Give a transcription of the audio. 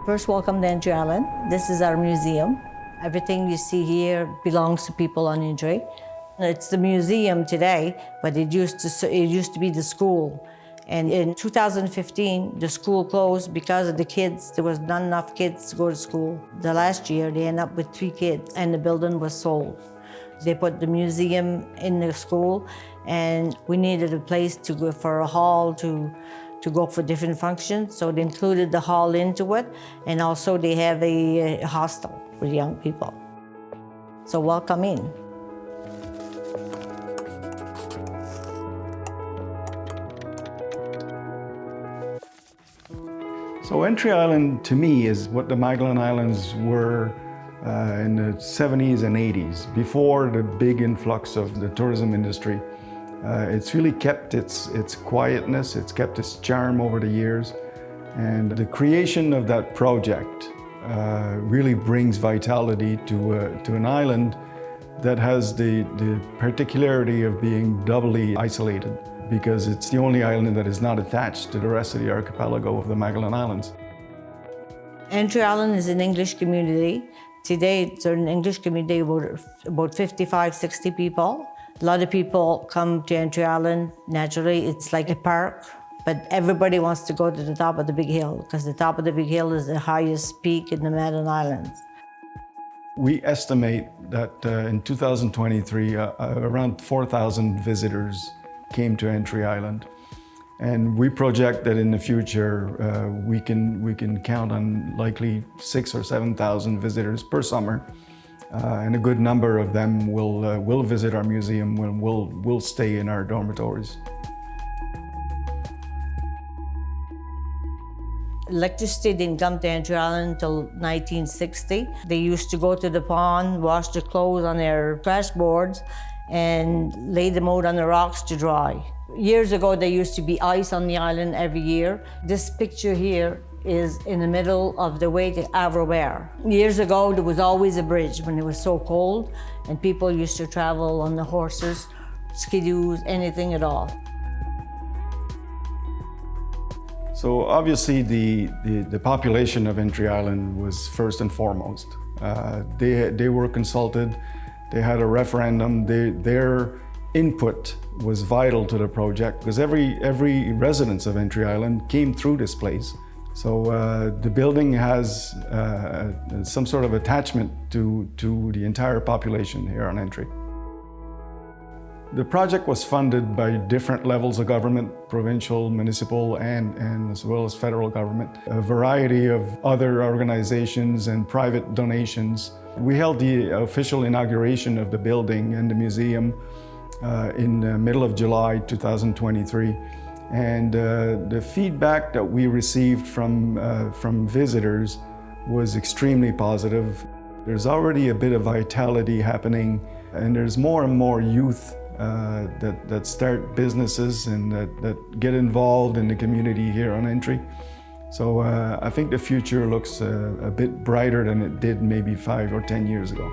First, welcome to Entry Island. This is our museum. Everything you see here belongs to people on Entry. It's the museum today, but it used to be the school. And in 2015, the school closed because of the kids. There was not enough kids to go to school. The last year, they ended up with 3 kids, and the building was sold. They put the museum in the school, and we needed a place to go for a hall to go for different functions. So they included the hall into it, and also they have a hostel for young people. So welcome in. So Entry Island, to me, is what the Magdalen Islands were in the 70s and 80s, before the big influx of the tourism industry. It's really kept its quietness, it's kept its charm over the years. And the creation of that project really brings vitality to an island that has the particularity of being doubly isolated, because it's the only island that is not attached to the rest of the archipelago of the Magdalen Islands. Entry Island is an English community. Today, it's an English community about 55, 60 people. A lot of people come to Entry Island naturally. It's like a park, but everybody wants to go to the top of the big hill, because the top of the big hill is the highest peak in the Magdalen Islands. We estimate that in 2023, around 4,000 visitors came to Entry Island. And we project that in the future, we can count on likely 6,000 or 7,000 visitors per summer. And a good number of them will visit our museum and will stay in our dormitories. Electricity didn't come to Entry Island until 1960. They used to go to the pond, wash their clothes on their trash boards, and lay them out on the rocks to dry. Years ago, there used to be ice on the island every year. This picture here is in the middle of the way to Avrobear. Years ago, there was always a bridge when it was so cold, and people used to travel on the horses, skidoos, anything at all. So obviously the population of Entry Island was first and foremost. They were consulted, they had a referendum, their input was vital to the project, because every resident of Entry Island came through this place. So the building has some sort of attachment to the entire population here on Entry. The project was funded by different levels of government, provincial, municipal, and as well as federal government. A variety of other organizations and private donations. We held the official inauguration of the building and the museum in the middle of July 2023. And the feedback that we received from visitors was extremely positive. There's already a bit of vitality happening, and there's more and more youth that start businesses and that get involved in the community here on Entry. So I think the future looks a bit brighter than it did maybe 5 or 10 years ago.